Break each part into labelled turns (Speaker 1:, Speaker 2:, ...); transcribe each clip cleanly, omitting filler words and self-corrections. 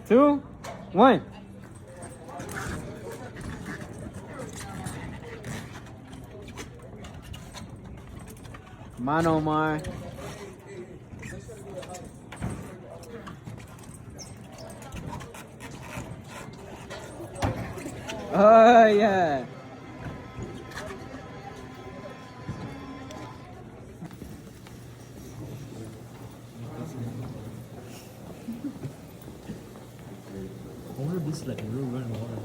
Speaker 1: 2, 1. Come on, Omar. Oh, yeah.
Speaker 2: I wonder if this is like a real running water.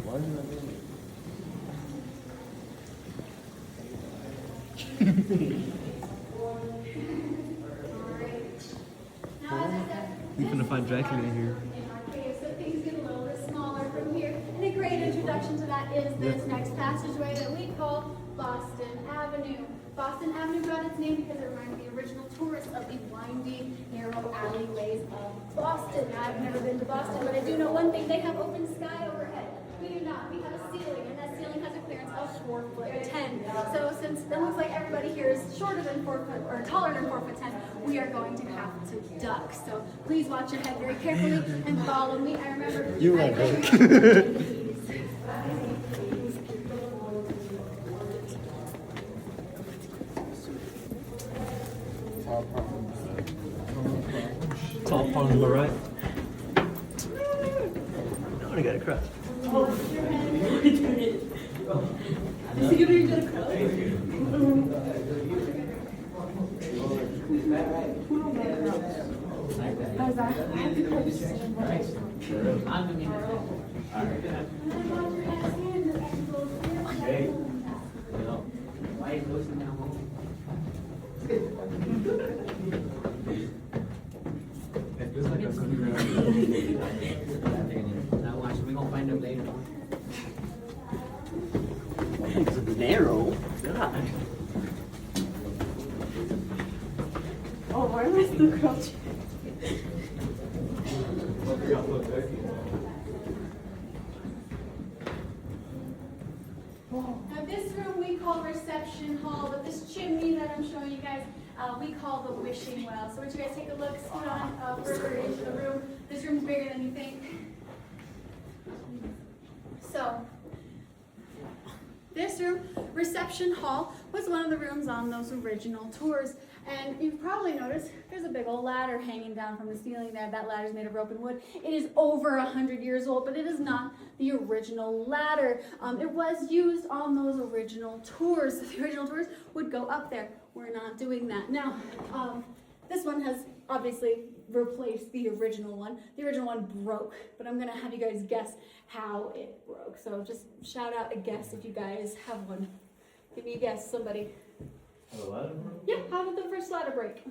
Speaker 3: Why is that mean?
Speaker 2: We're gonna find Dracula in here.
Speaker 4: Okay, so things get a little bit smaller from here. And a great introduction to that is this next passageway that we call Boston Avenue. Boston Avenue got its name because it reminded the original tourists of the windy, narrow alleyways of Boston. Now, I've never been to Boston, but I do know one thing. They have open sky overhead. We do not. We have a ceiling, and that ceiling has a clearance of 4'10". So since it looks like everybody here is shorter than 4 foot, or taller than 4'10", we are going to have to duck. So please watch your head very carefully and follow me. I remember
Speaker 3: You went
Speaker 2: Top part on the right. Now I got a crutch.
Speaker 4: How's that?
Speaker 1: Now watch, we gonna find out later.
Speaker 2: It's narrow. God.
Speaker 4: Oh, where was the crouch? Now this room we call reception hall, but this chimney that I'm showing you guys, we call the wishing well. So would you guys take a look, scoot on further into the room. This room's bigger than you think. So, this room, reception hall, was one of the rooms on those original tours. And you've probably noticed there's a big old ladder hanging down from the ceiling there. That ladder is made of rope and wood. It is over 100 years old, but it is not the original ladder. It was used on those original tours. The original tours would go up there. We're not doing that. Now, this one has obviously replaced the original one. The original one broke, but I'm gonna have you guys guess how it broke. So just shout out a guess if you guys have one. Give me a guess, somebody.
Speaker 3: A ladder broke?
Speaker 4: Yeah, how did the first ladder break?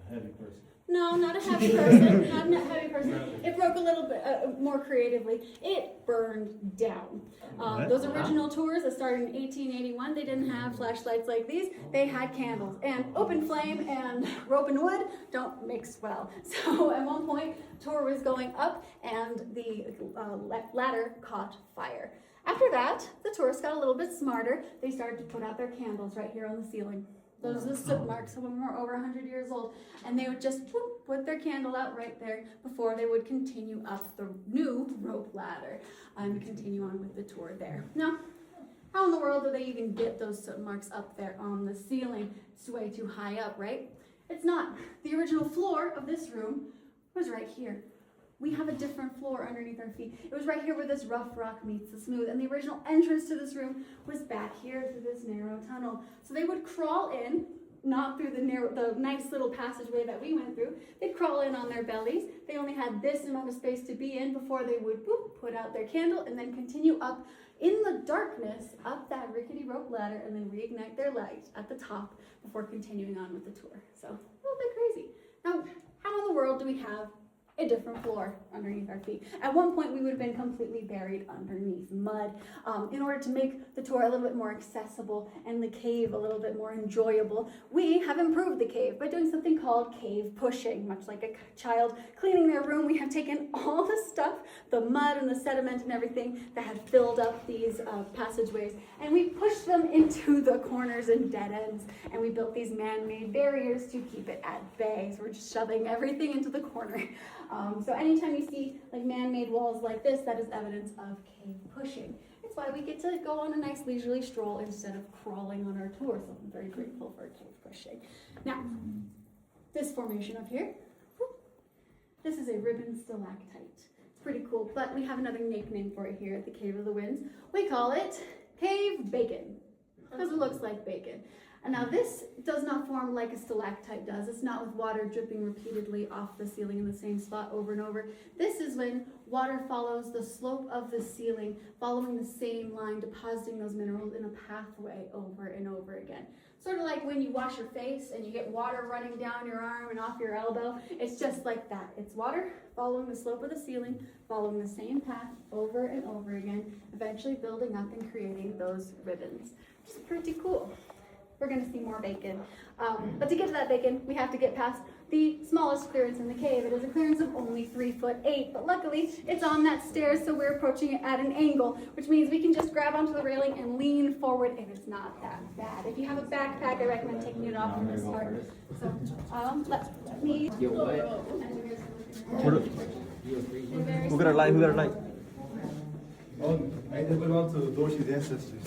Speaker 3: A heavy person.
Speaker 4: No, not a heavy person. Not a heavy person. It broke a little bit more creatively. It burned down. Those original tours that started in 1881, they didn't have flashlights like these. They had candles. And open flame and rope and wood don't mix well. So at one point, tour was going up and the ladder caught fire. After that, the tourists got a little bit smarter. They started to put out their candles right here on the ceiling. Those are the soot marks when we're over 100 years old. And they would just whoop, put their candle out right there before they would continue up the new rope ladder and continue on with the tour there. Now, how in the world do they even get those soot marks up there on the ceiling? It's way too high up, right? It's not. The original floor of this room was right here. We have a different floor underneath our feet. It was right here where this rough rock meets the smooth. And the original entrance to this room was back here through this narrow tunnel. So they would crawl in, not through the nice little passageway that we went through. They'd crawl in on their bellies. They only had this amount of space to be in before they would boop, put out their candle and then continue up in the darkness up that rickety rope ladder and then reignite their light at the top before continuing on with the tour. So a little bit crazy. Now, how in the world do we have a different floor underneath our feet. At one point, we would have been completely buried underneath mud. In order to make the tour a little bit more accessible and the cave a little bit more enjoyable, we have improved the cave by doing something called cave pushing. Much like a child cleaning their room, we have taken all the stuff, the mud and the sediment and everything that had filled up these passageways, and we pushed them into the corners and dead ends, and we built these man-made barriers to keep it at bay. So we're just shoving everything into the corner. So anytime you see like man-made walls like this, that is evidence of cave pushing. It's why we get to go on a nice leisurely stroll instead of crawling on our tour. So I'm very grateful for cave pushing. Now, this formation up here, this is a ribbon stalactite. It's pretty cool, but we have another nickname for it here at the Cave of the Winds. We call it Cave Bacon, because it looks like bacon. And now this does not form like a stalactite does. It's not with water dripping repeatedly off the ceiling in the same spot over and over. This is when water follows the slope of the ceiling, following the same line, depositing those minerals in a pathway over and over again. Sort of like when you wash your face and you get water running down your arm and off your elbow. It's just like that. It's water following the slope of the ceiling, following the same path over and over again, eventually building up and creating those ribbons. Which is pretty cool. We're going to see more bacon. But to get to that bacon, we have to get past the smallest clearance in the cave. It is a clearance of only 3'8", but luckily it's on that stairs, so we're approaching it at an angle, which means we can just grab onto the railing and lean forward, and it's not that bad. If you have a backpack, I recommend taking it off from this part. So let me.
Speaker 1: Yo, what?
Speaker 2: Who got a light? Who got a light?
Speaker 3: Oh, I never belong to Dorsey's ancestors.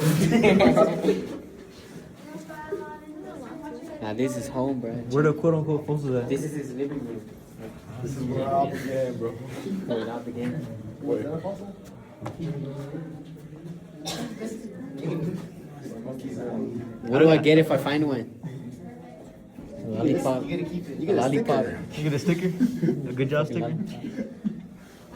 Speaker 1: Now this is home, bro.
Speaker 2: Where the quote unquote fossils at?
Speaker 1: This is his living room.
Speaker 3: This is where I all began, bro.
Speaker 1: Where it all began.
Speaker 3: Was that a fossil?
Speaker 1: What do I get if I find one? A lollipop.
Speaker 3: You gotta keep it.
Speaker 1: A lollipop.
Speaker 2: You get a sticker? A good job sticker?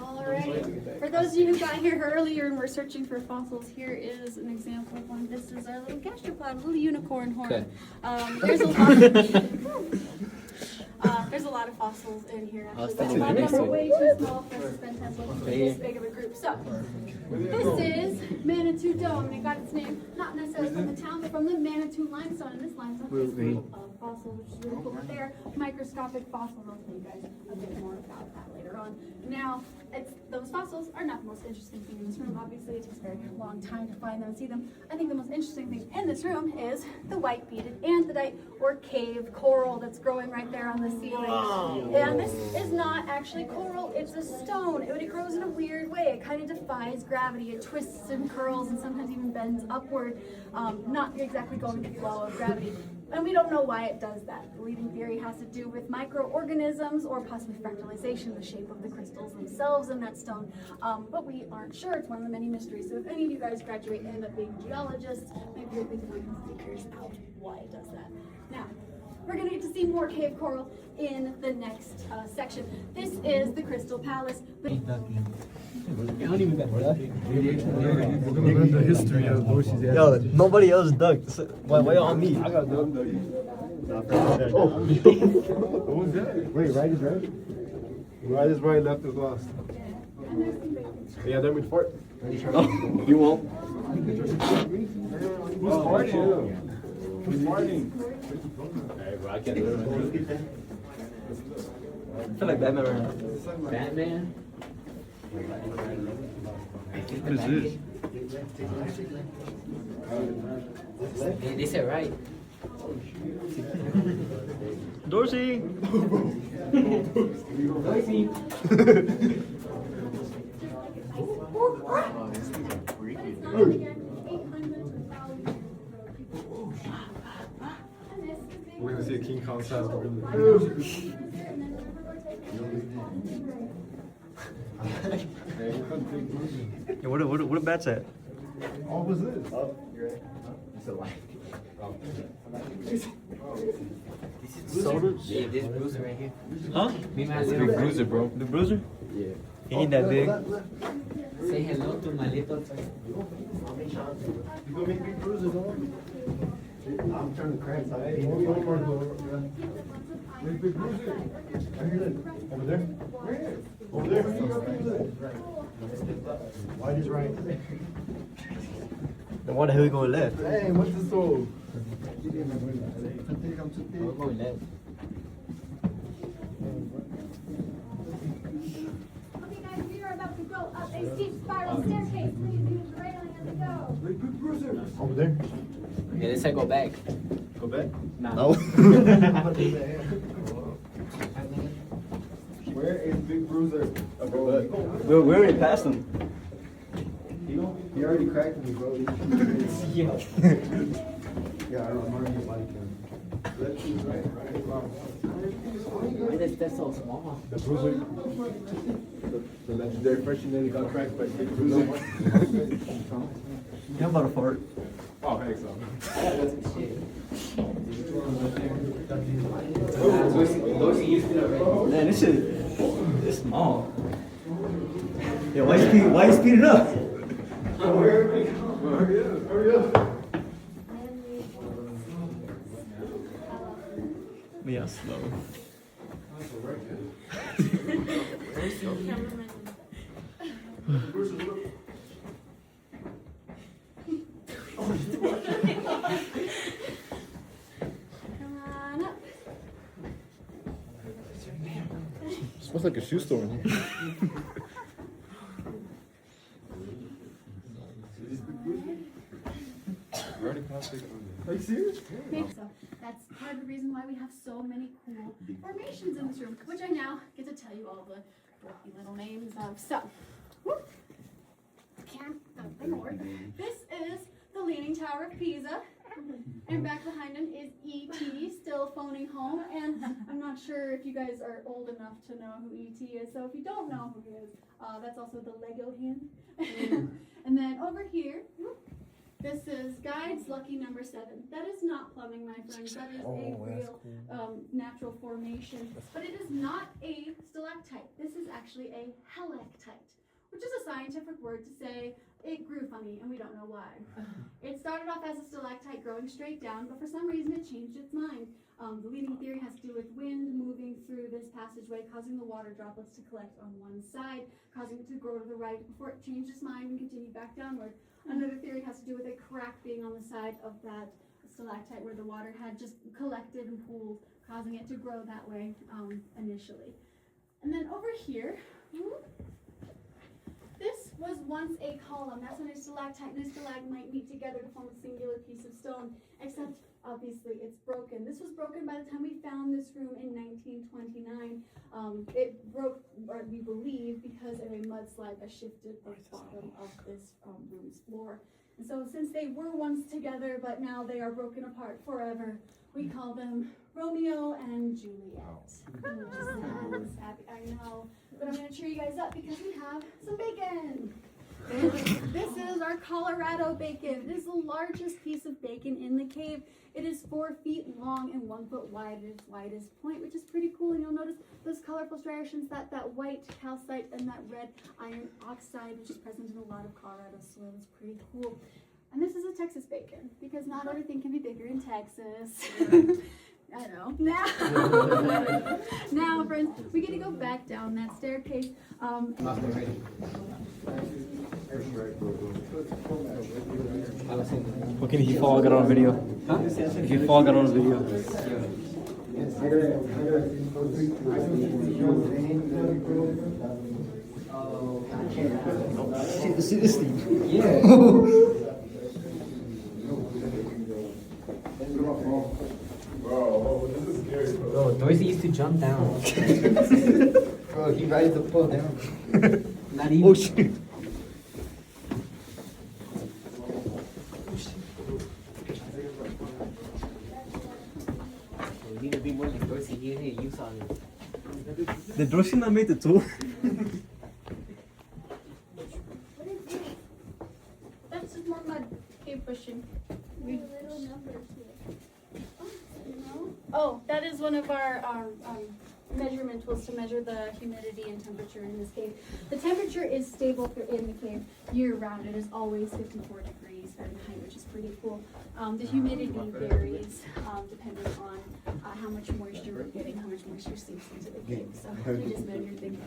Speaker 4: Alright, for those of you who got here earlier and were searching for fossils, here is an example of one. This is our little gastropod, a little unicorn horn.
Speaker 1: Okay.
Speaker 4: There's a lot of fossils in here.
Speaker 1: I'll
Speaker 4: Actually,
Speaker 1: stand
Speaker 4: but a lot
Speaker 1: right
Speaker 4: of them
Speaker 1: next
Speaker 4: are
Speaker 1: to
Speaker 4: way too small for us to spend time looking for this big of a group. So, this is Manitou Dome, and it got its name not necessarily from the town, but from the Manitou limestone. And this limestone is full of fossils, which is really cool. But they're microscopic fossils. I'll tell you guys a bit more about that later on. Now, those fossils are not the most interesting thing in this room. Obviously, it takes a very long time to find them and see them. I think the most interesting thing in this room is the white beaded andesite or cave coral that's growing right there on the ceiling. And this is not actually coral, it's a stone. It grows in a weird way. It kind of defies gravity. It twists and curls and sometimes even bends upward, not exactly going with the flow of gravity. And we don't know why it does that. The leading theory has to do with microorganisms or possibly fractalization, the shape of the crystals themselves in that stone. But we aren't sure. It's one of the many mysteries. So if any of you guys graduate and end up being geologists, maybe you'll be the one who figures out why it does that. Now, we're going to get to see more cave coral in the next section. This is the Crystal Palace.
Speaker 3: The history of Dorsey's ancestors.
Speaker 2: Yo, nobody else ducked. Why on me?
Speaker 3: I got done. What was that? Wait, right is right? Right is right, left is lost. Yeah, then we'd fart.
Speaker 2: You won't.
Speaker 3: Who's farting? Who's farting?
Speaker 2: I feel like Batman right now.
Speaker 1: Batman?
Speaker 2: What is this?
Speaker 1: They said right.
Speaker 2: Dorsey!
Speaker 3: We're gonna see a King Kong size gorilla.
Speaker 2: Yeah, what a bat's at?
Speaker 3: What was this?
Speaker 1: It's a light.
Speaker 2: Soda?
Speaker 1: Yeah, this bruiser right here.
Speaker 2: Huh?
Speaker 1: Me my little bruiser, bro.
Speaker 2: The bruiser?
Speaker 1: Yeah.
Speaker 2: He ain't that big.
Speaker 1: Say hello to my little friend.
Speaker 3: You gonna make me bruise it, don't I'm trying to crack. Hey, one more. Big Bruiser. Over there? Over there. Wide is right.
Speaker 2: Then why the hell you going left?
Speaker 3: Hey, what's the soul?
Speaker 1: We're going left.
Speaker 5: Okay guys, we are about to go up a steep spiral staircase. Please use the railing as we go.
Speaker 3: Big Bruiser. Over there.
Speaker 1: Yeah, they said go back.
Speaker 3: Go back.
Speaker 1: Nah.
Speaker 3: Where is Big Bruiser?
Speaker 2: We're already past him.
Speaker 3: He already cracked me, bro.
Speaker 1: Yeah.
Speaker 3: Yeah, I remember your bike. Left is right, right, wrong.
Speaker 1: Why is that so small?
Speaker 3: The Bruiser. The legendary person that got cracked by Big Bruiser.
Speaker 2: Yeah, I'm about to fart.
Speaker 3: Oh, thanks, so.
Speaker 2: Man, this shit is small. Yeah, why you speeding up?
Speaker 3: Hurry up, hurry up.
Speaker 2: Yeah, slow.
Speaker 4: Come on up.
Speaker 3: Smells like a shoe store in here. Are you serious?
Speaker 4: Okay, so that's part of the reason why we have so many cool formations in this room, which I now get to tell you all the quirky little names of. So, whoop. Can't the north. This is the Leaning Tower of Pisa, and back behind him is E.T. still phoning home. And I'm not sure if you guys are old enough to know who E.T. is. So if you don't know who he is, that's also the Lego him. And then over here. Whoop, this is Guide's lucky number 7. That is not plumbing, my friends. That is a real natural formation. But it is not a stalactite. This is actually a helictite, which is a scientific word to say it grew funny and we don't know why. It started off as a stalactite growing straight down, but for some reason it changed its mind. The leading theory has to do with wind moving through this passageway, causing the water droplets to collect on one side, causing it to grow to the right before it changed its mind and continued back downward. Another theory has to do with a crack being on the side of that stalactite where the water had just collected and pooled, causing it to grow that way initially. And then over here, this was once a column. That's when a stalactite and a stalagmite meet together to form a singular piece of stone, except obviously it's broken. This was broken by the time we found this room in 1929. It broke, or we believe, because of a mudslide that shifted the bottom of this room's floor. And so since they were once together, but now they are broken apart forever, we call them Romeo and Juliet. Which is sad, I know. But I'm going to cheer you guys up because we have some bacon. This is our Colorado bacon. It is the largest piece of bacon in the cave. It is 4 feet long and 1 foot wide at its widest point, which is pretty cool. And you'll notice those colorful striations, that white calcite and that red iron oxide, which is present in a lot of Colorado soil. It's pretty cool. And this is a Texas bacon because not everything can be bigger in Texas. I know. Now, friends, we get to go back down that staircase.
Speaker 2: What can he fall got on video? Huh? He fall got on video. See this thing? Yeah.
Speaker 1: Bro, Dorsey used to jump down.
Speaker 6: Bro, he ready to fall down.
Speaker 1: Not even.
Speaker 2: Oh shit.
Speaker 1: We need to be more like Dorsey. He didn't use on it.
Speaker 2: Did Dorsey not make the tool?
Speaker 4: What is this? That's just more mud cave pushing. Oh, that is one of our measurement tools to measure the humidity and temperature in this cave. The temperature is stable in the cave year round. It is always 54 degrees. degrees Fahrenheit, which is pretty cool. The humidity varies depending on how much moisture we're getting, how much moisture seeps into the cave. So you just measure things.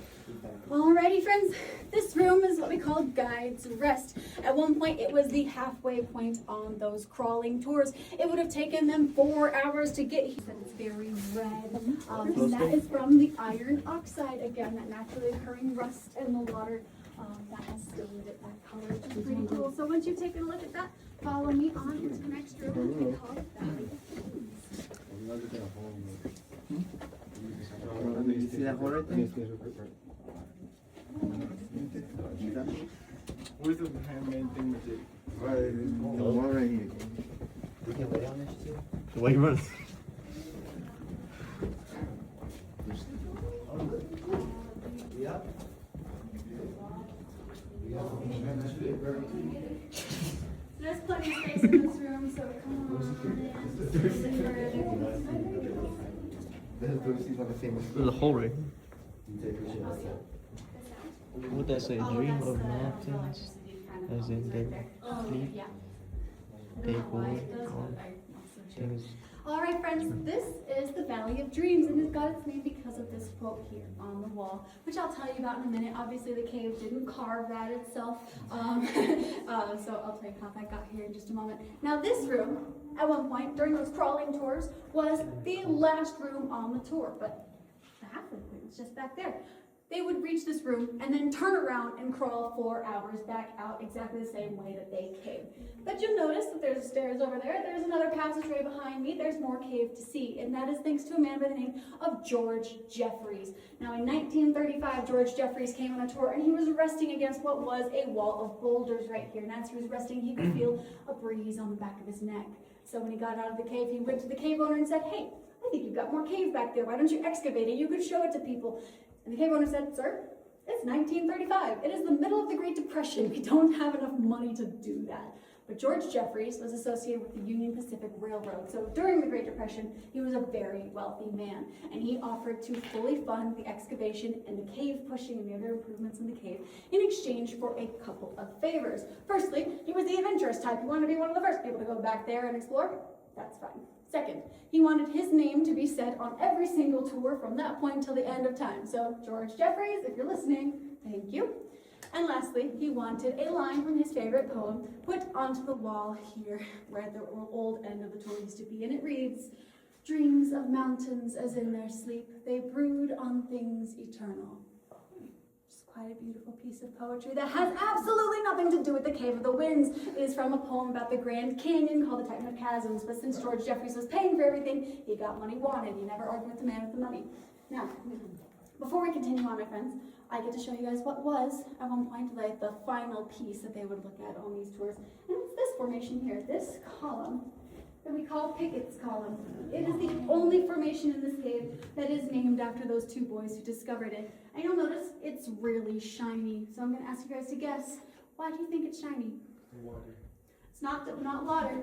Speaker 4: Alrighty, friends, this room is what we call Guides Rest. At one point, it was the halfway point on those crawling tours. It would have taken them 4 hours to get here. It's very red, and that is from the iron oxide, again, that naturally occurring rust in the water that has stained it that color, which is pretty cool. So once you've taken a look at that, follow me on into the next room. We call it Valley of Dreams.
Speaker 6: See that hole right there?
Speaker 3: Where's the handmade thing with it?
Speaker 6: The wall right here. We can wait on this too?
Speaker 3: Why you running?
Speaker 6: Yep.
Speaker 4: There's plenty of space in this room, so come on in.
Speaker 2: There's a hole right here. What that say? Dream of mountains, as in they sleep,
Speaker 4: Yeah.
Speaker 2: they hold, things.
Speaker 4: All right, friends, this is the Valley of Dreams, and it got its name because of this quote here on the wall, which I'll tell you about in a minute. Obviously, the cave didn't carve that itself, so I'll tell you how that got here in just a moment. Now, this room, at one point, during those crawling tours, was the last room on the tour, but the halfway point was just back there. They would reach this room and then turn around and crawl 4 hours back out exactly the same way that they came. But you'll notice that there's stairs over there. There's another passageway behind me. There's more cave to see, and that is thanks to a man by the name of George Jeffreys. Now, in 1935, George Jeffreys came on a tour, and he was resting against what was a wall of boulders right here. And as he was resting, he could feel a breeze on the back of his neck. So when he got out of the cave, he went to the cave owner and said, "Hey, I think you've got more cave back there. Why don't you excavate it? You could show it to people." And the cave owner said, "Sir, it's 1935. It is the middle of the Great Depression. We don't have enough money to do that." But George Jeffreys was associated with the Union Pacific Railroad. So during the Great Depression, he was a very wealthy man. And he offered to fully fund the excavation and the cave pushing and the other improvements in the cave in exchange for a couple of favors. Firstly, he was the adventurous type. He wanted to be one of the first people to go back there and explore. That's fine. Second, he wanted his name to be said on every single tour from that point until the end of time. So, George Jeffreys, if you're listening, thank you. And lastly, he wanted a line from his favorite poem put onto the wall here where the old end of the tour used to be. And it reads, "Dreams of mountains as in their sleep, they brood on things eternal." Quite a beautiful piece of poetry that has absolutely nothing to do with the Cave of the Winds. It is from a poem about the Grand Canyon called the Titan of Chasms. But since George Jeffreys was paying for everything, he got what he wanted. He never argued with the man with the money. Now, before we continue on, my friends, I get to show you guys what was, at one point, like the final piece that they would look at on these tours. And it's this formation here, this column that we call Pickett's Column. It is the only formation in this cave that is named after those two boys who discovered it. And you'll notice it's really shiny. So I'm going to ask you guys to guess, why do you think it's shiny?
Speaker 3: Water.
Speaker 4: It's not water.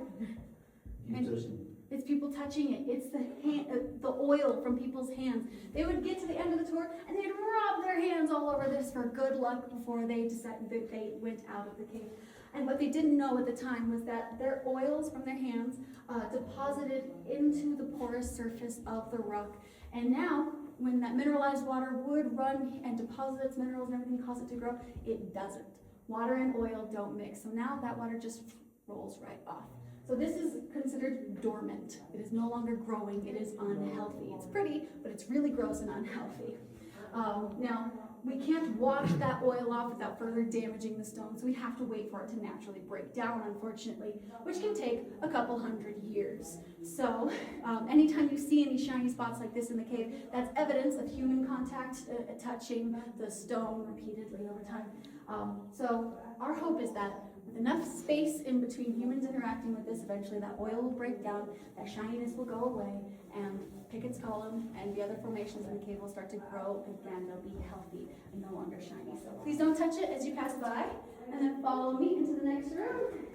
Speaker 4: It's people touching it. It's the oil from people's hands. They would get to the end of the tour and they'd rub their hands all over this for good luck before they decided that they went out of the cave. And what they didn't know at the time was that their oils from their hands deposited into the porous surface of the rock. And now, when that mineralized water would run and deposit its minerals and everything, cause it to grow, it doesn't. Water and oil don't mix. So now that water just rolls right off. So this is considered dormant. It is no longer growing. It is unhealthy. It's pretty, but it's really gross and unhealthy. Now, we can't wash that oil off without further damaging the stone, so we have to wait for it to naturally break down, unfortunately, which can take a couple hundred years. So anytime you see any shiny spots like this in the cave, that's evidence of human contact touching the stone repeatedly over time. So our hope is that with enough space in between humans interacting with this, eventually that oil will break down, that shininess will go away, and Pickett's Column and the other formations in the cave will start to grow again. They'll be healthy and no longer shiny. So please don't touch it as you pass by, and then follow me into the next room.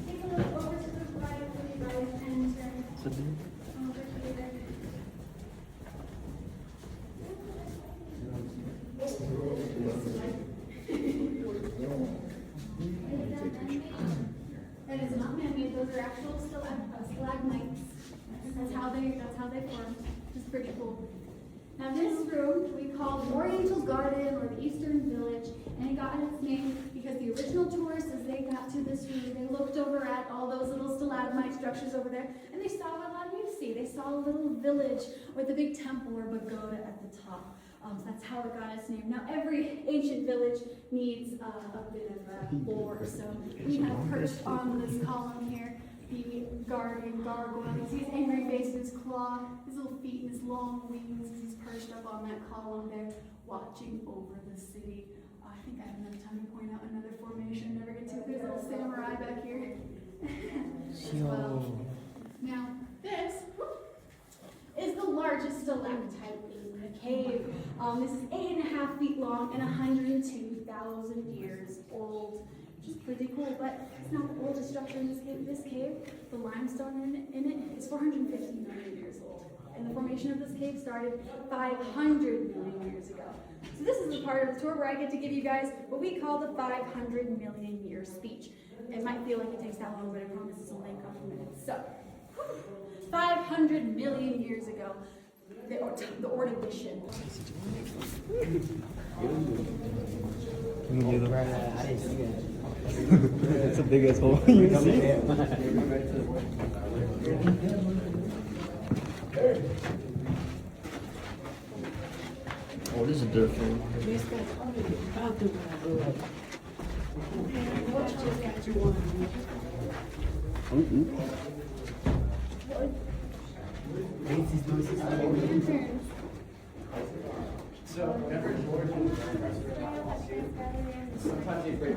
Speaker 4: Take a look over to the right, to the right they're actual stalagmites. That's how they formed, which is pretty cool. Now this room we call the Oriental Garden or the Eastern Village, and it got its name because the original tourists, as they got to this room, they looked over at all those little stalagmite structures over there, and they saw what a lot of you see. They saw a little village with a big temple or pagoda at the top. So that's how it got its name. Now every ancient village needs a bit of lore, so we have perched on this column here the guardian gargoyle. You see his angry face, his claw, his little feet, and his long wings. He's perched up on that column there, watching over the city. I think I have enough time to point out another formation. Never get to it. There's a little samurai back here. As well. Now, this is the largest stalactite in the cave. This is 8.5 feet long and 102,000 years old. Which is pretty cool, but it's not the oldest structure in this cave. The limestone in it is 450 million years old. And the formation of this cave started 500 million years ago. So this is the part of the tour where I get to give you guys what we call the 500 million year speech. It might feel like it takes that long, but I promise it's only a couple minutes. So, 500 million years ago, the Ordovician.
Speaker 1: I didn't see that.
Speaker 2: It's a big ass hole. You can see it. Oh, this is a dirt floor.
Speaker 7: Sometimes they break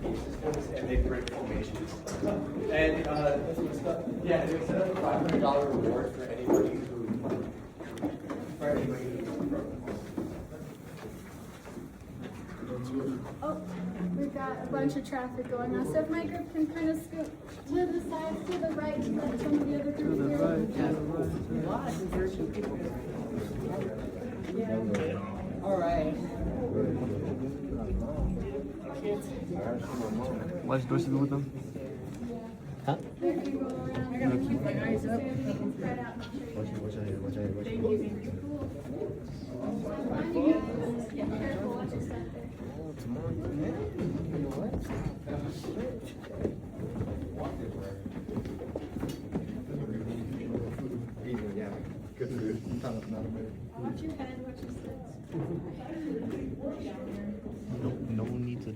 Speaker 7: pieces and they break formations. And yeah, there's a $500 reward for anybody who
Speaker 4: Oh, we've got a bunch of traffic going on. So if my group can kind of scoot to the sides, to the right, and let some of the other groups here.
Speaker 1: All right.
Speaker 2: Why is Dorsey with them?
Speaker 1: Huh?
Speaker 4: There you go around. I gotta keep my eyes up. Spread out.
Speaker 6: Watch out here, watch out here, watch out
Speaker 4: Thank you. Cool. Mind you guys, get careful. Watch your step there.
Speaker 6: Yeah, good food. Not bad.
Speaker 4: Watch your head. Watch your steps.
Speaker 2: No need to.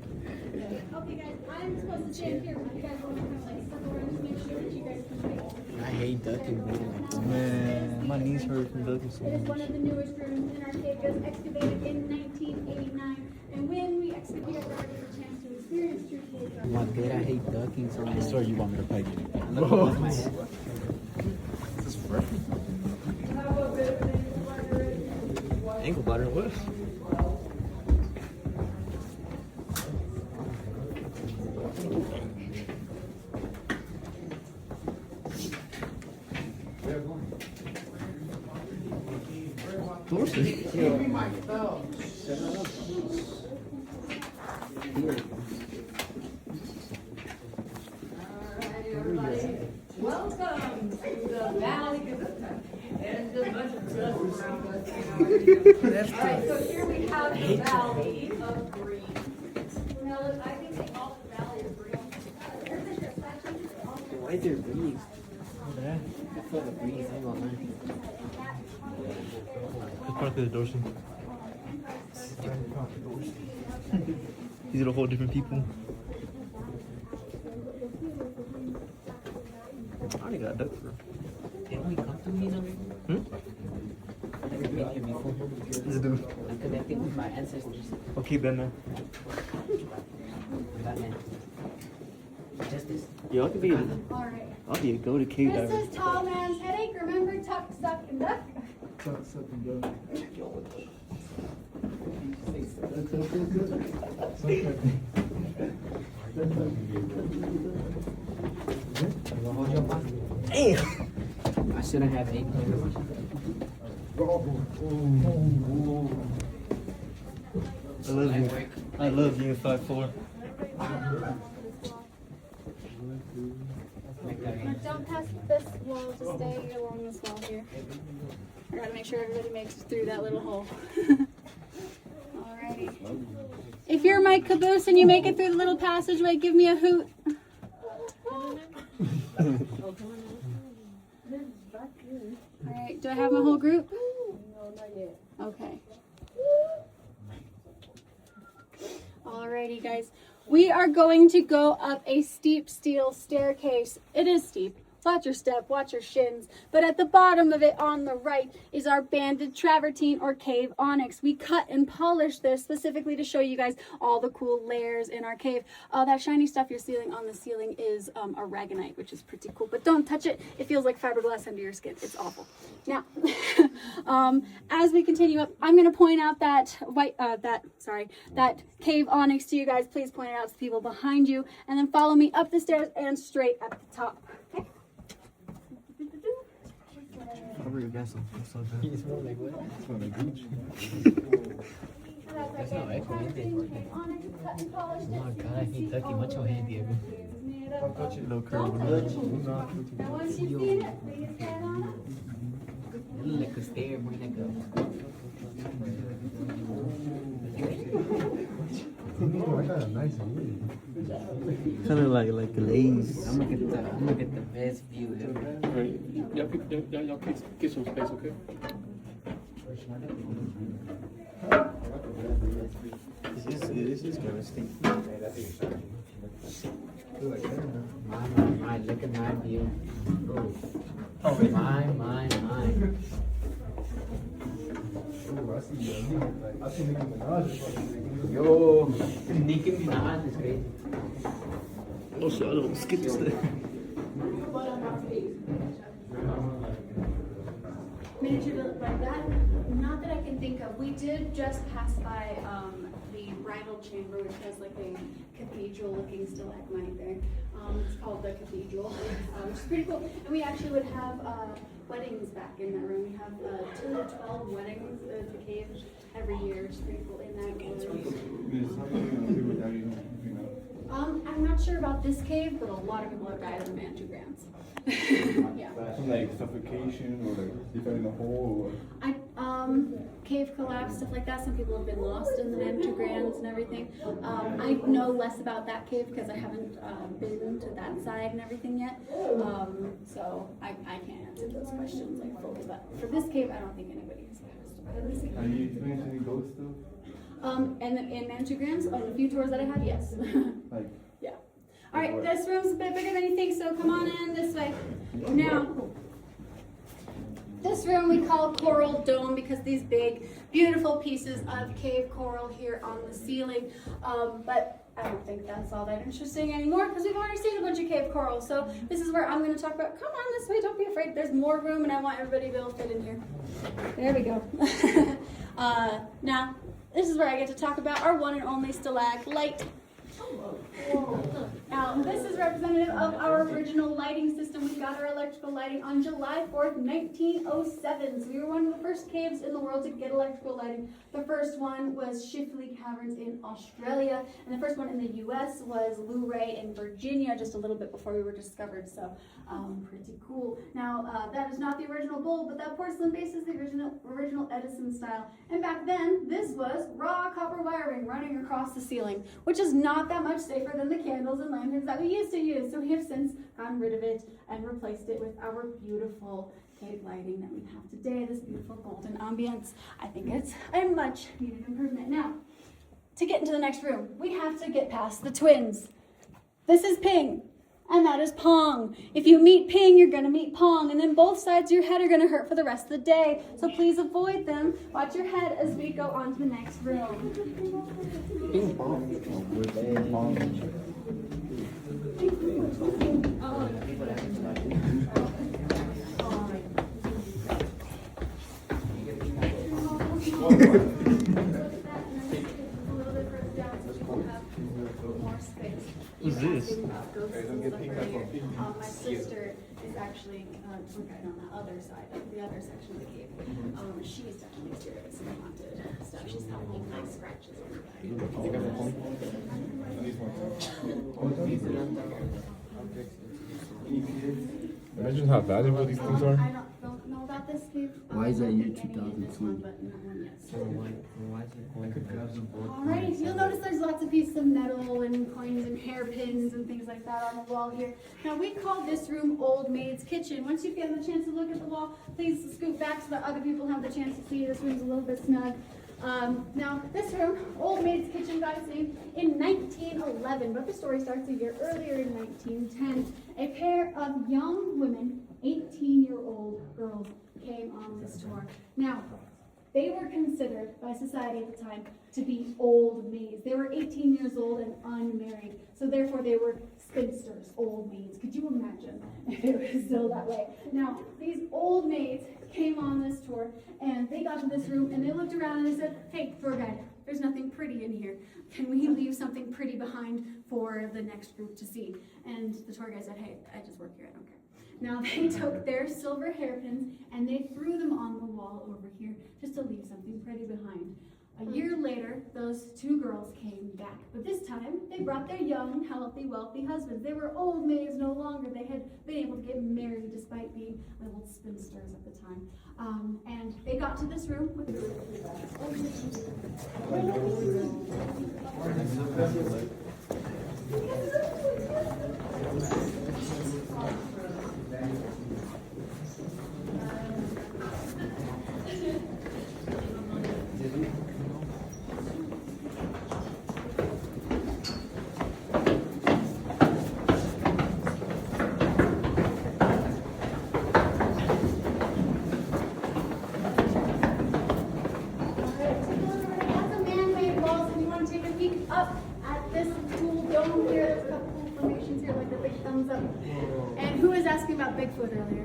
Speaker 4: Okay, guys, I'm supposed to stand here, but you guys want to kind of like circle around to make sure that you guys can see.
Speaker 1: I hate ducking, man.
Speaker 2: Man, my knees hurt from ducking so
Speaker 4: It is
Speaker 2: much.
Speaker 4: one of the newest rooms in our cave. It was excavated in 1989. And when we excavated, we got a chance to experience true cave
Speaker 1: My God, I hate ducking so much.
Speaker 2: Sorry, you want me to peg it?
Speaker 1: Look above my head.
Speaker 2: This is fresh. Ankle bladder, what? Dorsey.
Speaker 8: Welcome to the Valley Gazette. And a bunch of stuff around us. Alright, so here we have the Valley of Green. Now, look, I think they call it the Valley of Green.
Speaker 1: Why is there a breeze? I feel the breeze, I'm gonna lie.
Speaker 2: It's part of the Dorsey. These are a whole different people. I only got a duck for.
Speaker 1: Didn't we come through these already? I've never been here before.
Speaker 2: Let's do it.
Speaker 1: I'm connected with my ancestors.
Speaker 2: I'll keep that now.
Speaker 1: Batman. Justice.
Speaker 2: Yeah, I could be.
Speaker 4: Alright.
Speaker 2: I'll be a go-to cave
Speaker 4: This
Speaker 2: diver.
Speaker 4: is Tall Man's Headache. Remember, tuck, suck, and duck.
Speaker 2: Damn!
Speaker 1: I shouldn't have 8 players.
Speaker 2: I love you. I love you in 5'4".
Speaker 4: Don't pass this wall, just stay along this wall here. I gotta make sure everybody makes it through that little hole. Alrighty. If you're my caboose and you make it through the little passageway, give me a hoot. Alright, do I have my whole group?
Speaker 8: No, not yet.
Speaker 4: Okay. Alrighty, guys. We are going to go up a steep steel staircase. It is steep. Watch your step, watch your shins. But at the bottom of it on the right is our banded travertine or cave onyx. We cut and polished this specifically to show you guys all the cool layers in our cave. That shiny stuff you're seeing on the ceiling is aragonite, which is pretty cool. But don't touch it. It feels like fiberglass under your skin. It's awful. Now, as we continue up, I'm going to point out that that cave onyx to you guys. Please point it out to the people behind you. And then follow me up the stairs and straight at the top. Okay?
Speaker 6: Cover your gas. So
Speaker 1: You smell like what?
Speaker 3: Smell like Gucci.
Speaker 1: That's not echo, is it? Oh my god, I hate Tucky mucho hand, Diego.
Speaker 6: little curve.
Speaker 4: Now once you've seen it, bring his head on up.
Speaker 1: Like a stare, muy like
Speaker 3: Nice.
Speaker 6: Kind of like lace.
Speaker 1: I'm gonna get the best view ever.
Speaker 9: Alright, y'all get some space, okay?
Speaker 6: This is kind of stinky.
Speaker 1: My, look at my view. Oh, my.
Speaker 3: I see Nicki Minaj.
Speaker 1: Yo, Nicki Minaj is crazy.
Speaker 6: Oh shit, I don't skip this thing.
Speaker 4: Miniature village like that, not that I can think of. We did just pass by the bridal chamber, which has like a cathedral looking stalagmite there. It's called the cathedral, which is pretty cool. And we actually would have weddings back in that room. We have 2 to 12 weddings at the cave every year, which is pretty cool. In that I'm not sure about this cave, but a lot of people have died in the Mantugrams. Yeah.
Speaker 3: Like suffocation or like they fell in a hole or
Speaker 4: Cave collapse, stuff like that. Some people have been lost in the Mantugrams and everything. I know less about that cave because I haven't been to that side and everything yet. So I can't answer those questions like fully. But for this cave, I don't think anybody has passed.
Speaker 3: Are you experiencing any ghost stuff?
Speaker 4: And in Mantugrams, on a few tours that I have, yes.
Speaker 3: Like
Speaker 4: Yeah. All right, this room's a bit bigger than you think, so come on in this way. Now, this room we call Coral Dome because these big, beautiful pieces of cave coral here on the ceiling. But I don't think that's all that interesting anymore because we've already seen a bunch of cave coral. So this is where I'm going to talk about, come on this way, don't be afraid. There's more room and I want everybody to be able to fit in here. There we go. Now, this is where I get to talk about our one and only stalagmite. Now, this is representative of our original lighting system. We got our electrical lighting on July 4th, 1907. So we were one of the first caves in the world to get electrical lighting. The first one was Shifley Caverns in Australia, and the first one in the U.S. was Luray in Virginia, just a little bit before we were discovered. So pretty cool. Now, that is not the original bulb, but that porcelain base is the original Edison style. And back then, this was raw copper wiring running across the ceiling, which is not that much safer than the candles and lanterns that we used to use. So we have since gotten rid of it and replaced it with our beautiful cave lighting that we have today, this beautiful golden ambience. I think it's a much needed improvement. Now, to get into the next room, we have to get past the twins. This is Ping, and that is Pong. If you meet Ping, you're gonna meet Pong, and then both sides of your head are gonna hurt for the rest of the day. So please avoid them. Watch your head as we go on to the next room.
Speaker 1: Ping pong.
Speaker 6: Who's this?
Speaker 4: My sister is actually working on the other side, the other section of the cave. She's definitely experienced some haunted stuff. She's got little nice scratches on her back.
Speaker 3: Imagine how valuable these things are.
Speaker 4: I don't know about this, Steve.
Speaker 1: Why is that year
Speaker 4: Any
Speaker 1: 2020?
Speaker 4: but not one yet.
Speaker 1: Why
Speaker 4: Alrighty, you'll notice there's lots of pieces of metal and coins and hairpins and things like that on the wall here. Now we call this room Old Maid's Kitchen. Once you've gotten a chance to look at the wall, please scoot back so that other people have the chance to see. This room's a little bit snug. Now this room, Old Maid's Kitchen, got its name in 1911, but the story starts a year earlier in 1910. A pair of young women, 18-year-old girls, came on this tour. Now, they were considered by society at the time to be old maids. They were 18 years old and unmarried, so therefore they were spinsters, old maids. Could you imagine if it was still that way? Now, these old maids came on this tour, and they got to this room, and they looked around and they said, "Hey, tour guide, there's nothing pretty in here. Can we leave something pretty behind for the next group to see?" And the tour guide said, "Hey, I just work here, I don't care." Now they took their silver hairpins and they threw them on the wall over here just to leave something pretty behind. A year later, those two girls came back, but this time they brought their young, healthy, wealthy husbands. They were old maids no longer. They had been able to get married despite being little spinsters at the time. And they got to this room with And who was asking about Bigfoot earlier?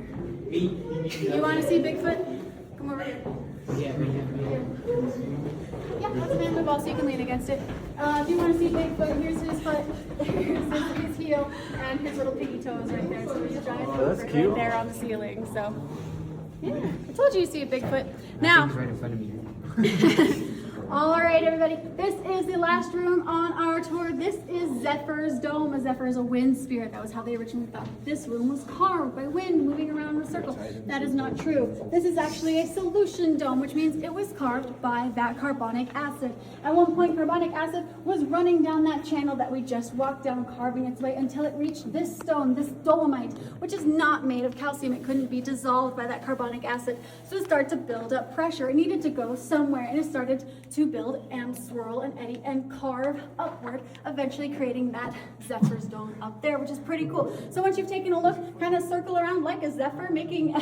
Speaker 4: Me. You want to see Bigfoot? Come over here. Yeah, that's a man ball so you can lean against it. If you want to see Bigfoot, here's his foot, here's his heel, and his little piggy toes right there. So he's a giant Bigfoot right there on the ceiling. So, yeah, I told you see a Bigfoot. Now,
Speaker 1: right in front of me.
Speaker 4: all right, everybody. This is the last room on our tour. This is Zephyr's Dome. A zephyr is a wind spirit. That was how they originally thought this room was carved by wind moving around in a circle. That is not true. This is actually a solution dome, which means it was carved by that carbonic acid. At one point, carbonic acid was running down that channel that we just walked down, carving its way until it reached this stone, this dolomite, which is not made of calcium. It couldn't be dissolved by that carbonic acid. So it started to build up pressure. It needed to go somewhere, and it started to build and swirl and eddy and carve upward, eventually creating that Zephyr's Dome up there, which is pretty cool. So once you've taken a look, kind of circle around like a zephyr, making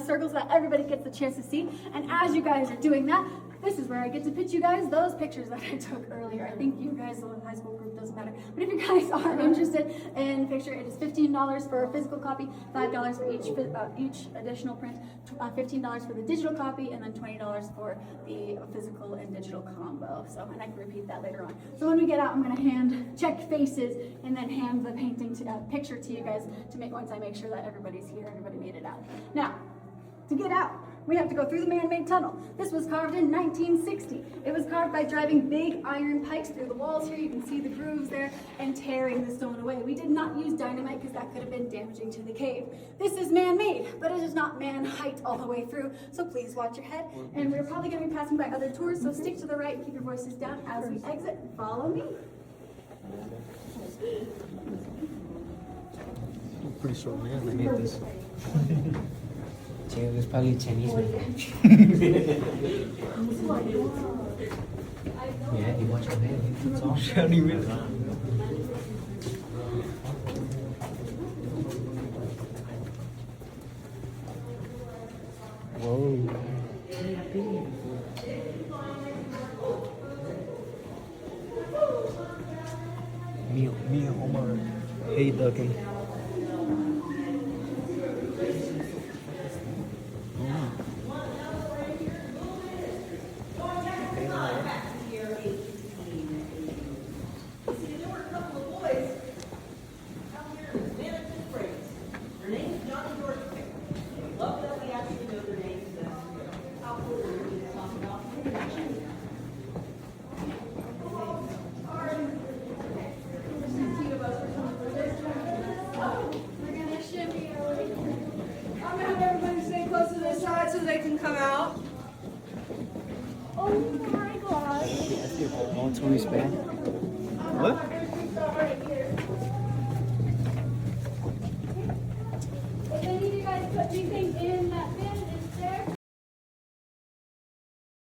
Speaker 4: circles that everybody gets the chance to see. And as you guys are doing that, this is where I get to pitch you guys those pictures that I took earlier. I think you guys, the high school group, doesn't matter. But if you guys are interested in the picture, it is $15 for a physical copy, $5 for each additional print, $15 for the digital copy, and then $20 for the physical and digital combo. So, and I can repeat that later on. So when we get out, I'm going to hand check faces and then hand the painting to picture to you guys to make once I make sure that everybody's here, everybody made it out. Now, to get out, we have to go through the man-made tunnel. This was carved in 1960. It was carved by driving big iron pikes through the walls here. You can see the grooves there and tearing the stone away. We did not use dynamite because that could have been damaging to the cave. This is man-made, but it is not man-height all the way through, so please watch your head. And we're probably going to be passing by other tours, so stick to the right and keep your voices down as we exit. Follow me.
Speaker 1: Pretty short man. I made this. There's probably a Chinese man. Yeah, you watch my man. It's all shouting really.
Speaker 3: Whoa.
Speaker 1: Mia, Omar. Hey, Dougie. Tony Span.
Speaker 2: What?